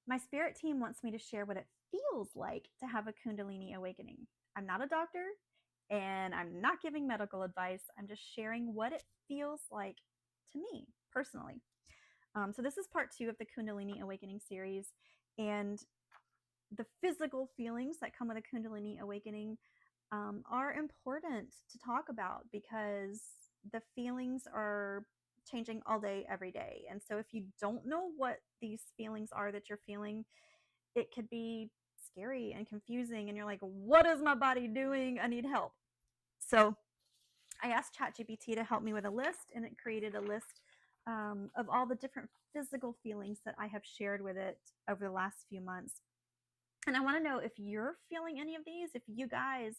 My spirit team wants me to share what it feels like to have a Kundalini awakening. I'm not a doctor and I'm not giving medical advice. I'm just sharing what it feels like to me personally. So, this is part 2 of the Kundalini Awakening series. And the physical feelings that come with a Kundalini awakening are important to talk about because the feelings are changing all day, every day. And so, if you don't know what these feelings are that you're feeling, it could be scary and confusing. And you're like, what is my body doing? I need help. So, I asked ChatGPT to help me with a list, and it created a list of all the different physical feelings that I have shared with it over the last few months. And I want to know if you're feeling any of these, if you guys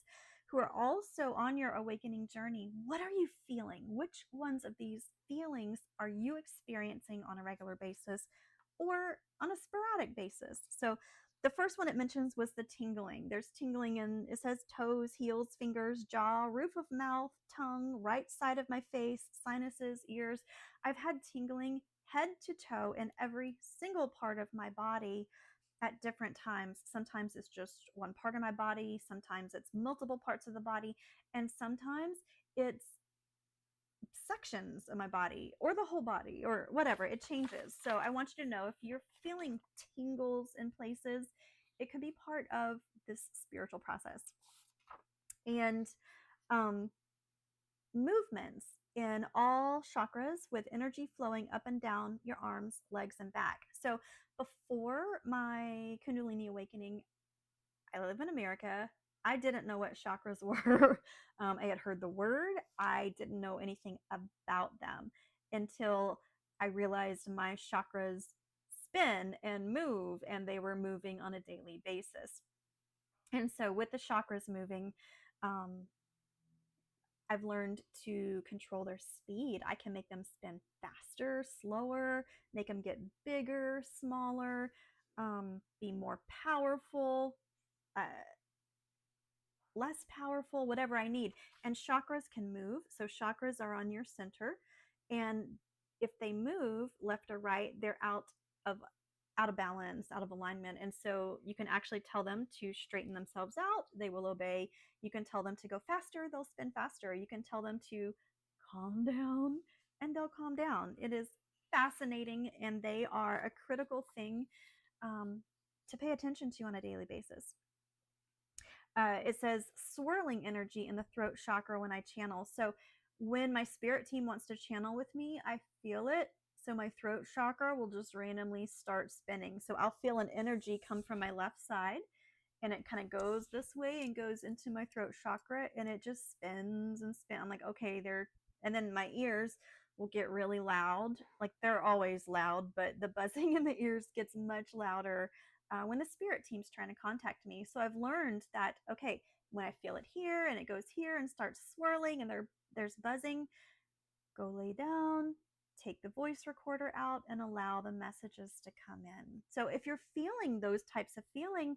who are also on your awakening journey, what are you feeling? Which ones of these feelings are you experiencing on a regular basis or on a sporadic basis? So the first one it mentions was the tingling. There's tingling in, it says toes, heels, fingers, jaw, roof of mouth, tongue, right side of my face, sinuses, ears. I've had tingling head to toe in every single part of my body at different times. Sometimes it's just one part of my body, sometimes it's multiple parts of the body, and sometimes it's sections of my body or the whole body or whatever. It changes. So I want you to know if you're feeling tingles in places, it could be part of this spiritual process. And movements in all chakras with energy flowing up and down your arms, legs, and back. So before my Kundalini awakening, I live in America. I didn't know what chakras were. I had heard the word. I didn't know anything about them until I realized my chakras spin and move, and they were moving on a daily basis. And so, with the chakras moving, I've learned to control their speed. I can make them spin faster, slower, make them get bigger, smaller, be more powerful, uh, less powerful, whatever I need. And chakras can move. So chakras are on your center. And if they move left or right, they're out of balance, out of alignment. And so you can actually tell them to straighten themselves out. They will obey. You can tell them to go faster. They'll spin faster. You can tell them to calm down and they'll calm down. It is fascinating. And they are a critical thing to pay attention to on a daily basis. It says swirling energy in the throat chakra when I channel. So when my spirit team wants to channel with me, I feel it. So my throat chakra will just randomly start spinning. So I'll feel an energy come from my left side and it kind of goes this way and goes into my throat chakra and it just spins and spins. I'm like, okay, and then my ears will get really loud. Like they're always loud, but the buzzing in the ears gets much louder when the spirit team's trying to contact me. So I've learned that, okay, when I feel it here and it goes here and starts swirling and there's buzzing, go lay down, take the voice recorder out and allow the messages to come in. So if you're feeling those types of feeling,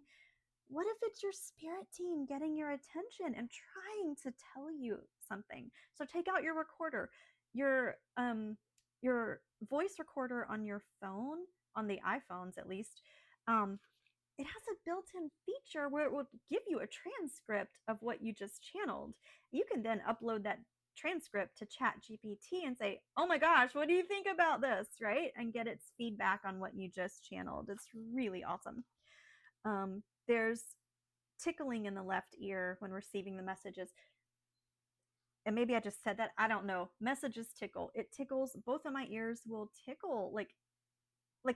what if it's your spirit team getting your attention and trying to tell you something? So take out your recorder, your voice recorder on your phone, on the iPhones at least. It has a built-in feature where it will give you a transcript of what you just channeled. You can then upload that transcript to ChatGPT and say, oh my gosh, what do you think about this, right? And get its feedback on what you just channeled. It's really awesome. There's tickling in the left ear when receiving the messages. And maybe I just said that. I don't know. Messages tickle. It tickles. Both of my ears will tickle. Like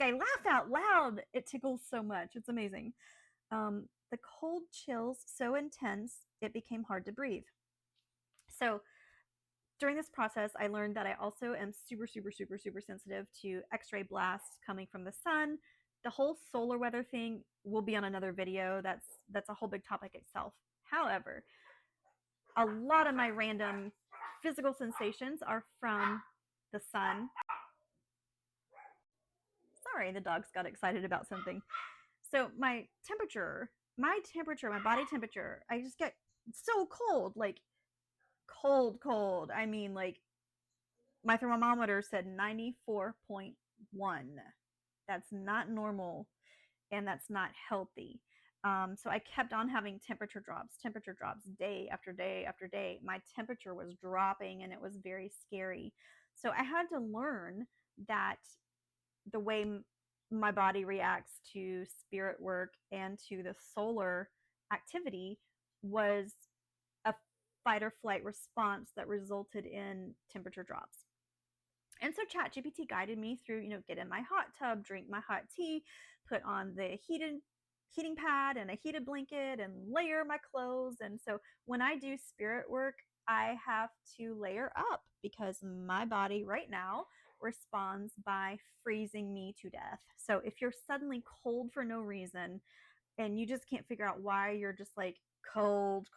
I laugh out loud. It tickles so much. It's amazing. The cold chills so intense, it became hard to breathe. So during this process, I learned that I also am super, super, super, super sensitive to X-ray blasts coming from the sun. The whole solar weather thing will be on another video. That's a whole big topic itself. However, a lot of my random physical sensations are from the sun. Sorry, the dogs got excited about something. So my body temperature, I just get so cold, like cold. I mean, like my thermometer said 94.1. That's not normal. and that's not healthy. So I kept on having temperature drops day after day after day. My temperature was dropping and it was very scary. So I had to learn that the way my body reacts to spirit work and to the solar activity was a fight or flight response that resulted in temperature drops. And so ChatGPT guided me through, get in my hot tub, drink my hot tea, put on the heating pad and a heated blanket and layer my clothes. And so when I do spirit work, I have to layer up because my body right now responds by freezing me to death. So if you're suddenly cold for no reason and you just can't figure out why you're just like cold,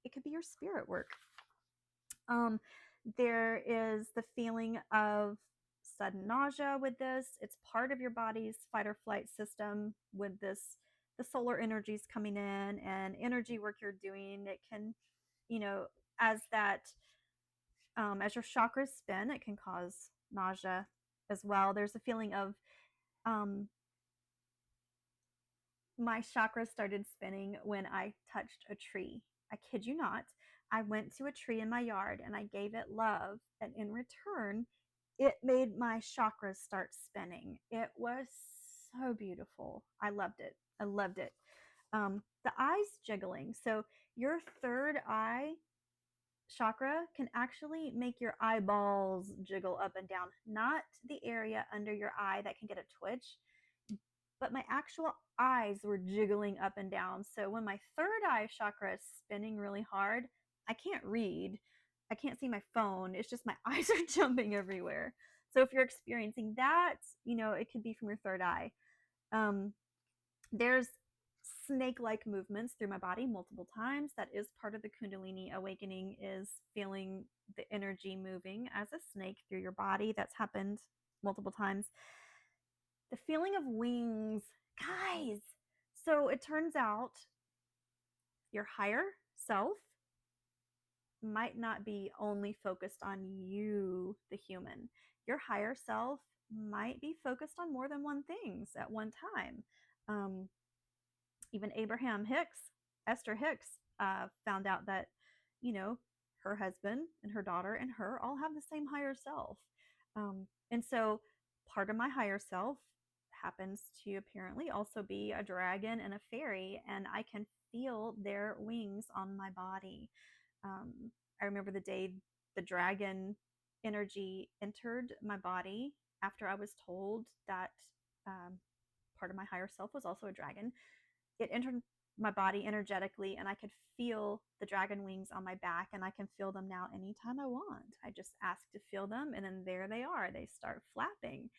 it could be your spirit work. There is the feeling of sudden nausea with this. It's part of your body's fight or flight system with this, the solar energies coming in and energy work you're doing. It can, as that, as your chakras spin, it can cause nausea as well. There's a feeling of, my chakras started spinning when I touched a tree. I kid you not. I went to a tree in my yard and I gave it love. And in return, it made my chakras start spinning. It was so beautiful. I loved it. I loved it. The eyes jiggling. So, your third eye chakra can actually make your eyeballs jiggle up and down, not the area under your eye that can get a twitch, but my actual eyes were jiggling up and down. So when my third eye chakra is spinning really hard, I can't read. I can't see my phone. It's just my eyes are jumping everywhere. So if you're experiencing that, it could be from your third eye. There's snake-like movements through my body multiple times. That is part of the Kundalini Awakening, is feeling the energy moving as a snake through your body. That's happened multiple times. The feeling of wings, guys. So it turns out your higher self might not be only focused on you, the human. Your higher self might be focused on more than one things at one time. Even Abraham Hicks, Esther Hicks, found out that, her husband and her daughter and her all have the same higher self. And so part of my higher self happens to apparently also be a dragon and a fairy, and I can feel their wings on my body. I remember the day the dragon energy entered my body after I was told that part of my higher self was also a dragon. It entered my body energetically, and I could feel the dragon wings on my back, and I can feel them now anytime I want. I just ask to feel them, and then there they are. They start flapping.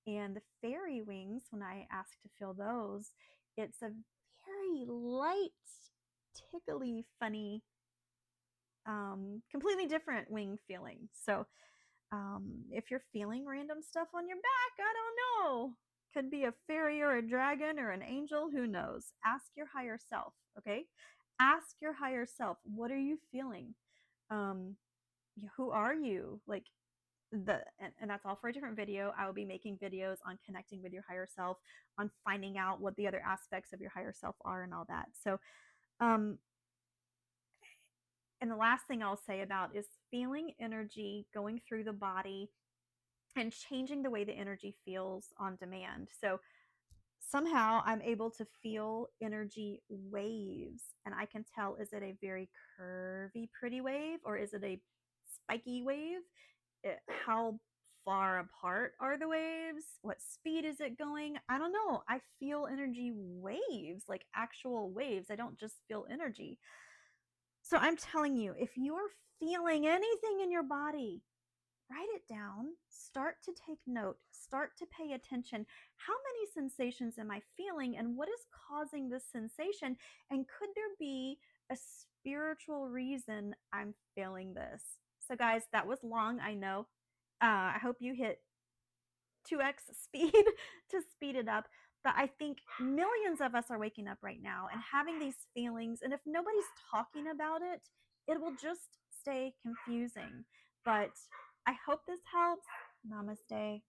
And the fairy wings, when I ask to feel those, it's a very light, tickly, funny, completely different wing feeling. So if you're feeling random stuff on your back, I don't know. Could be a fairy or a dragon or an angel, who knows? Ask your higher self, okay? Ask your higher self, what are you feeling? Who are you? Like, and that's all for a different video. I will be making videos on connecting with your higher self, on finding out what the other aspects of your higher self are and all that. So, and the last thing I'll say about is feeling energy going through the body and changing the way the energy feels on demand. So somehow I'm able to feel energy waves, and I can tell, is it a very curvy, pretty wave, or is it a spiky wave? How far apart are the waves? What speed is it going? I don't know. I feel energy waves, like actual waves. I don't just feel energy. So I'm telling you, if you are feeling anything in your body, write it down, start to take note, start to pay attention. How many sensations am I feeling, and what is causing this sensation? And could there be a spiritual reason I'm feeling this? So guys, that was long, I know. I hope you hit 2x speed to speed it up. But I think millions of us are waking up right now and having these feelings. And if nobody's talking about it, it will just stay confusing. But I hope this helps. Namaste.